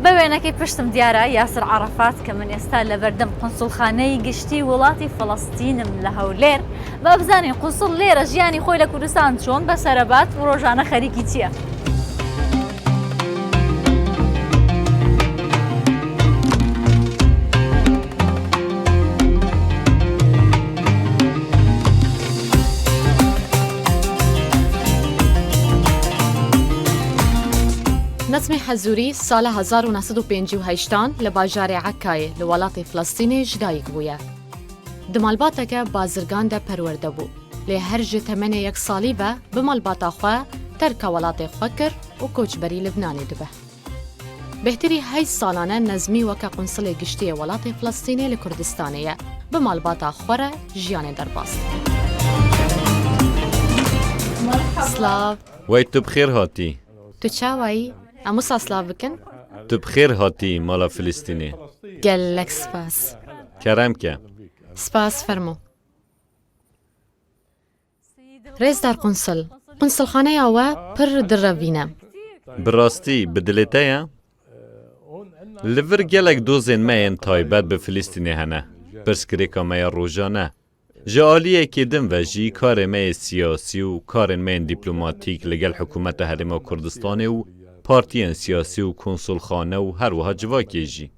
بەوێنەکەی پشتم دیارە یاسر عەرەفات کە من ئێستا لە بەردەم قونسوڵخانەی گشتی وڵاتی فەڵەستینم لە هەولێر با بزانین قونسوڵ لێرە ژیانی خۆی لە کوردستان چۆن بەسەرەبات و ڕۆژانە خەریکی چییە؟ نەسمی حەزووری ساڵە 1950 لە باژارێ عەکایە لە وڵاتی فلەستینێ ژدایک بووە. دمالباتەکە بازرگان دە پەروەردە بوو. لێ هەر ji temenê yek salî ve bi malbata xwe terka welatê xwe kir û koçberî Libnanê dibe. Bêhtirî 8 salane nezmî weke qunsilê giştiyê welatê Filistînê li Kurdistanê ye. Bi malbata xwe re jiyanê derbas. Slav. Wey tu bixêr hatî. Tu çawayî? Em wisa slav bikin? Tu bixêr hatî mala Filistînê. Gelek spas. Keremke. Spas fermo. Rêzdar qunsil. Qunsilxaneya we pir dirrevîne. Bi rastî bi dilê te ye? Li vir gelek dozên me yên taybet bi Filistînê hene. Pirsgirêka me ya rojane. Ji aliyekê din ve jî karê me yê siyasî û karên me yên dîplomatîk li gel hikûmeta Herêma Kurdistanê û partiyên siyasî û konsulxane û her wiha civakê jî.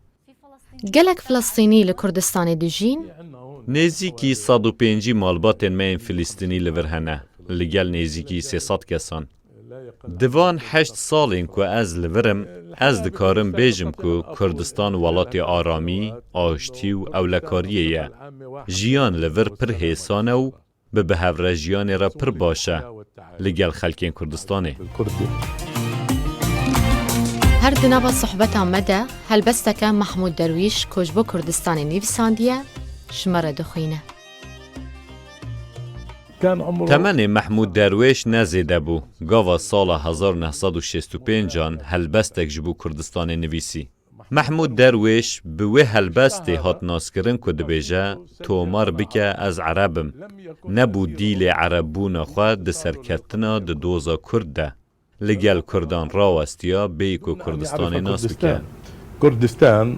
Gelek Filistînî li Kurdistanê dijîn? Nêzîkî 105 malbatên me yên Filistînî li vir hene. Li gel nêzîkî 300 kesan. Divan 8 salên ku ez li virim, ez dikarim bêjim ku Kurdistan welatê aramî, aştî û ewlekariyê ye. Jiyan li vir pir hêsan e û bi bihevre jiyanê re pir baş e li gel xelkên Kurdistanê. Her di nava sohbeta me de helbesteke Mahmud Derwîş ku ji bo Kurdistanê nivîsandiye ji me re dixwîne. Temenê Mahmud Derwêş nezêde bû. Gava sala 1965 helbestek ji bo Kurdistanê nivîsî. Mahmud Derwêş bi wê helbestê hat naskirin ku dibêje tomar bike ez Erebim. Nebû dîlê Erebbûna xwe di serketina di doza Kurd de. Li gel Kurdan rawestiya bêyî ku Kurdistanê nas bike. Kurdistan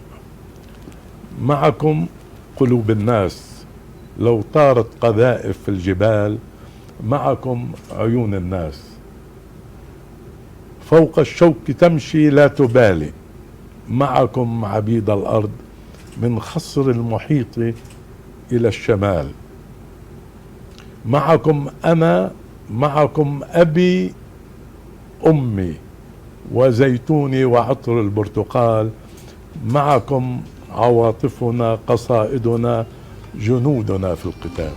معكم قلوب الناس لو طارت قذائف في الجبال معكم عيون الناس فوق الشوك تمشي لا تبالي معكم عبيد الأرض من خصر المحيط إلى الشمال معكم أنا معكم أبي أمي وزيتوني وعطر البرتقال معكم عواطفنا قصائدنا جنودنا في القتال.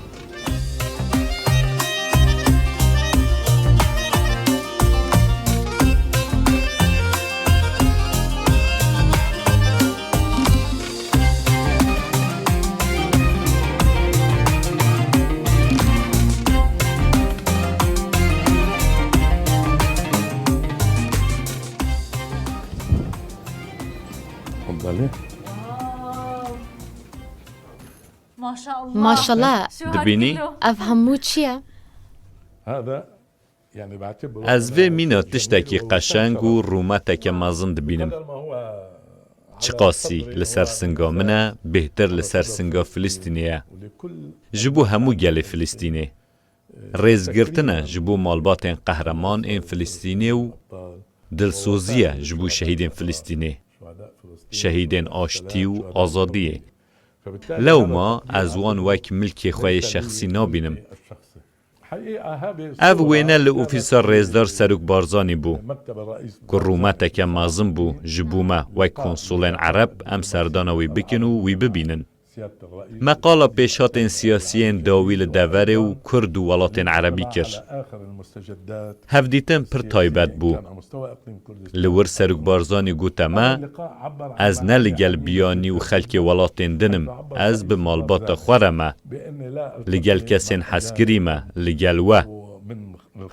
تفضلي. ماشالله. Dibînî? Ev hemû çi ye? هذا يعني بعتبره Ez vê mîna tiştekî qeşeng û rûmeteke mezin dibînim. Çiqasî li ser singa min e, bêhtir li ser singa Filistînê ye. Ji bo hemû gelê Filistînê. Rêzgirtin e ji bo malbatên qehreman ên Filistînê û dilsozî ye ji bo şehîdên Filistînê. Şehîdên aştî û azadiyê. Lewma ez wan wek milkê xwe yê şexsî nabînim. Ev wêne li ofîsa Rêzdar Serok Barzanî bû. Ku rûmeteke mezin bû ji bo me wek konsulên Ereb em serdana wî bikin û wî bibînin. Meqala pêşhatên siyasiyên dawî li deverê û Kurd û welatên Erebî kir. Hevdîtin pir taybet bû. Li wir Serok Barzanî gote me, ez ne li gel biyanî û xelkê welatên dinim, ez bi malbata xwe re me. Li gel kesên hezkirî me, li gel we.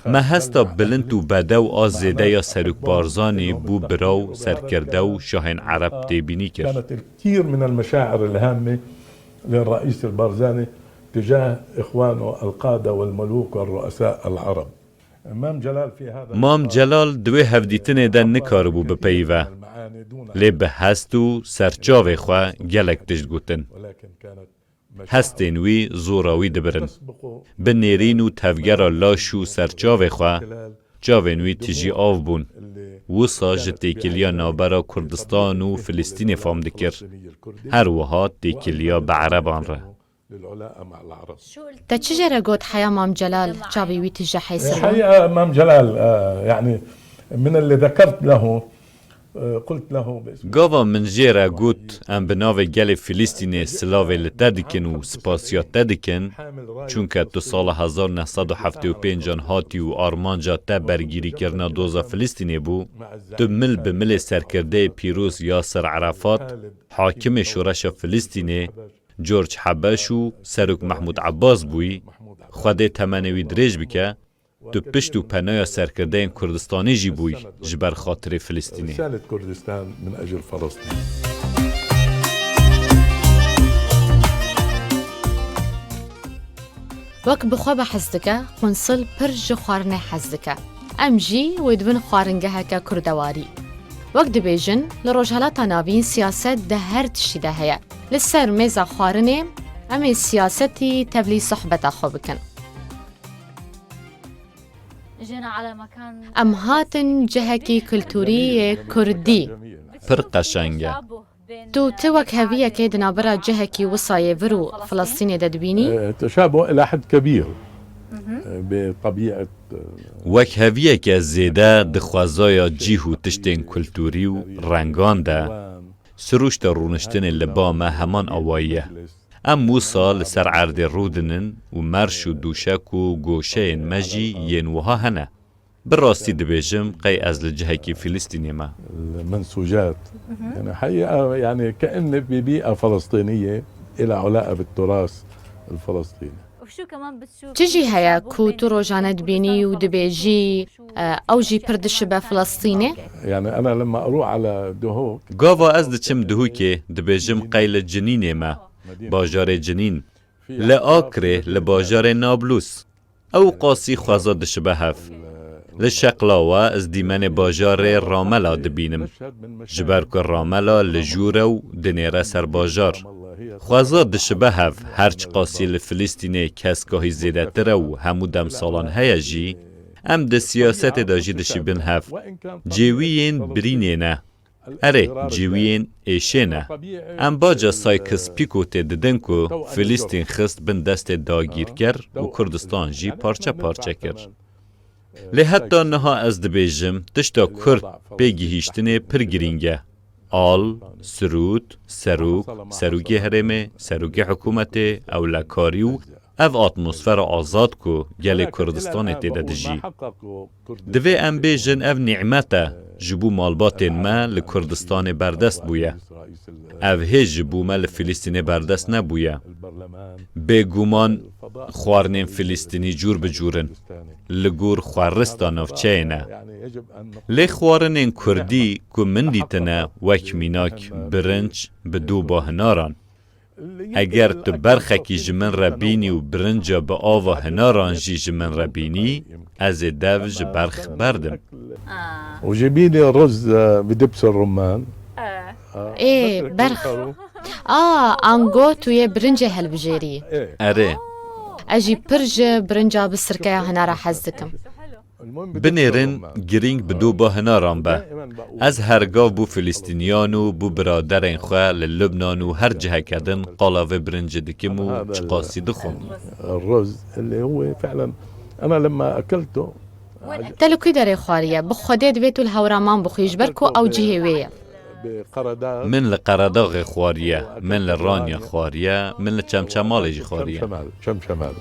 Me hesta bilind û bedew a zêdeya Serok Barzanî bû biraw, serkirde û şahên Ereb têbînî kir. كانت الكثير من المشاعر الهامة للرئيس البارزاني تجاه إخوانه القادة والملوك والرؤساء العرب. مام جلال دوێ هەفدیتنێدا نکاربوو بپەیڤە لێ بە هەست و سەرچاوێ خوا gelek tişt gotin. Hestên wî zorawî dibirin. Bi nêrîn û tevgera laş û serçavê xwe, çavên wî tijî av bûn. Wisa ji têkiliya navbera Kurdistan û Filîstînê fam dikir. Her wiha têkiliya bi Ereban re. تا چه جره گوت حیا مام جلال چاوی وی تجه حیسر الحقيقة إمام جلال يعني من اللي ذكرت له قلت له باسم Gava min jê re got em bi navê gelê Filîstînê silavê li te dikin û spasiya te dikin, çûnke tu sala 1975 hatî û armanca te bergîrîkirina doza Filîstînê bû, tu mil bi milê serkirdeyê pîroz Yasir Erefat, hakimê şoreşa Filîstînê, George Hebeş û Serok Mehmûd Abbas bûyî, Xwedê temenê wî dirêj bike, tu pişt û penaya serkirdeyên Kurdistanê jî bûyî ji ber xatirê Filîstînê. رسالة كردستان من أجل فلسطين. وەک بخوا بە حەز دکە قونسڵ پر ji xwarinê hez dike. Em jî wê dibin xwaringeheke kurdewarî. Wek dibêjin li rojhelata navîn siyaset de her tiştî de heye. Li ser mêza xwarinê em ê siyasetî tevlî sohbeta xwe bikin. جينا على مكان Em hatin cihekî kultûrî Kurdî. Pir qeşeng e. Tu ti wek heviyekê di navbera cihekî wisayê vir û Filistînê de dibînî? تشابه إلى حد كبير بطبيعة Wek heviyeke zêde di xwezaya cîh û tiştên kultûrî û rengan de, siruşta rûniştinê li ba me heman awayî ye. Em wisa li ser erdê rûdinin û merş û dûşek û goşeyên me jî yên wiha hene. Bi rastî dibêjim qey ez li cihekî Filîstînê me. المنسوجات يعني حقيقة يعني كأن ببيئة فلسطينية إلى علاقة بالتراث الفلسطيني. وشو كمان بتشوف Çi jî heye ku tu rojane dibînî û dibêjî ew jî pir dişibe Filistînê? يعني أنا لما أروح على دهوك Gava ez diçim dihûkê dibêjim qey li Cinînê me, bajarê Cinîn, li Akrê li bajarê Nablus. Ew qasî xweza dişibe hev. Li Şeqlawa ez dîmenê bajarê Ramela dibînim. Ji ber ku Ramela li jûre û dinêre ser bajar. Xweza dişibe hev her çi qasî li Filîstînê keskahî zêdetir e û hemû demsalan heye jî, em di siyasetê de jî dişibin hev. Cêwiyên birînê ne. Erê, cêwiyên êşê ne. Em baca Sykes-Picotê didin ku Filîstîn xist bin destê dagîrker û Kurdistan jî parça parça kir. Lê heta niha ez dibêjim tişta Kurd pê gihîştinê pir girîng e. Al, Sirûd, Serok, Serokê Herêmê, Serokê Hikûmetê, ewlekarî û ev atmosfera azad ku gelê Kurdistanê têde dijî. Divê em bêjin ev nîmet e ji bo malbatên me li Kurdistanê berdest bûye. Ev hê ji bo me li Filîstînê berdest nebûye. Bêguman xwarinên Filîstînî cûr bi cûr in. Li gor xwarista navçeyê ne. Lê xwarinên Kurdî ku min dîtine wek mînak birinc bi dû bahinaran. Eger tu berxekî ji min re bînî û birinca bi ava hinaran jî ji min re bînî, ez ê dev ji berx berdim. وجيبي لي رز بدبس الرمان. Ê berx. Ango tu yê birincê helbijêrî. Erê, Ez jî pir ji birinca bi sirkeya hinara hez dikim. binêrin girîng bi dû bahinaran be. Ez hergav bû Filîstîniyan û bû biraderên xwe li Lubnan û her ciheke din qala vê birincê dikim û çi qasî dixwim. الرز اللي هو فعلا أنا لما أكلته Te li ku derê xwariye? Bi Xwedê divê tu li hewraman bixwî ji ber ku ew cihê wê ye. بقرداغ Min li Qeredaxê xwariye, min li Ranya xwariye, min li Çemçemalê jî xwariye. شمشمال.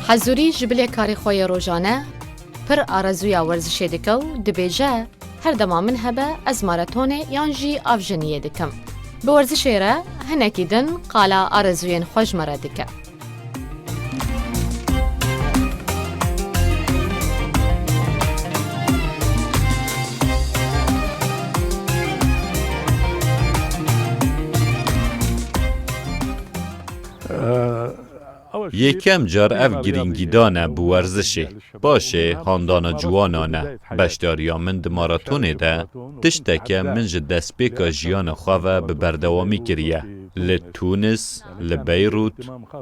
Hezûrî ji bilê karê xwe yê rojane pir arezûya werzişê dike û dibêje her dema min hebe ez maratonê yan jî avjeniyê dikim. Bi werzişê re hinekî din qala arezûyên xwe ji me re dike. یەکەم جار ئەف گرنگیدانە بۆ وەرزشێ باشێ هاندانە جوانانە بەشدارییا من di maratonê de tişteke min ji destpêka jiyana xwe ve bi berdewamî kiriye li Tunis li Beyrût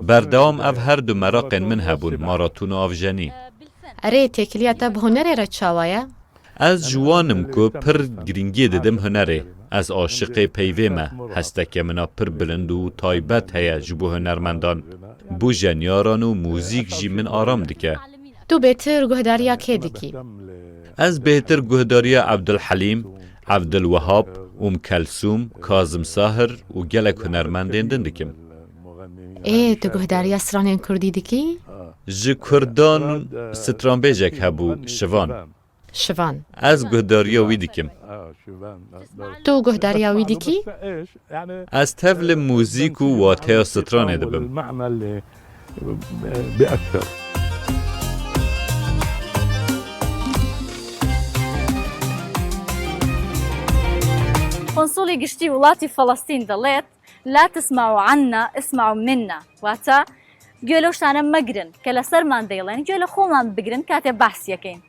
berdewam ev her du meraqên min hebûn maratona avjenî ئەرێ تێکلیە te bi hunerê re çawa ye ez ji wan im ku pir giringiyê didim hunerê ez aşiqê peyvê me hesteke mina pir bilind û taybet heye ji bo hunermendan bu jenyaran û mûzik jî min aram dike tu bêtir guhdariya kê dikî ez bêhtir guhdariya Ebdulhelîm Ebdulwehab û Kelsûm Kazım Sahir û gelek hunermendên din dikim ê tu guhdariya stranên Kurdî dikî ji Kurdan stranbêjek hebû şivan şivan ez guhdariya wî dikim tu guhdariya wî dikî ez tev li mûzik û wateya stranê dibim المعنى اللي بأكثر قنسوڵی گشتی وڵاتی فەڵەستین دەڵێت لا تسمعوا عنا اسمعوا منا واتە گوێ لەو شتانە مەگرن کە لەسەرمان دەیڵێن گوێ لە خۆمان بگرن کاتێ باسیەکەین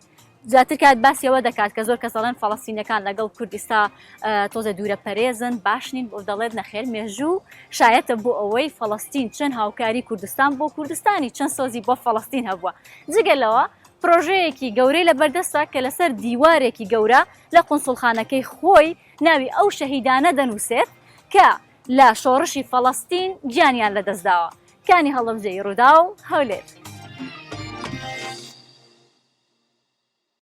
جاتر کات باسیەوە دەکات کە زۆر کەس دەڵێن فەڵەستینەکان لەگەڵ کوردستا تۆزە دوورە پەرێزن باشنین بۆ دەڵێت نەخێر مێژوو شایەتە بۆ ئەوەی فەڵەستین چەند هاوکاری کوردستان بۆ کوردستانی چەند سۆزی بۆ فەڵەستین هەبووە جگەلەوە پرۆژەیەکی گەورەی لەبەردەستە کە لەسەر دیوارێکی گەورە لە قونسوڵخانەکەی خۆی ناوی ئەو شەهیدانە دەنووسێت کە لە شۆڕشی فەڵەستین گیانیان لەدەستداوە کانی هەڵەبجەی ڕوودا و هەولێر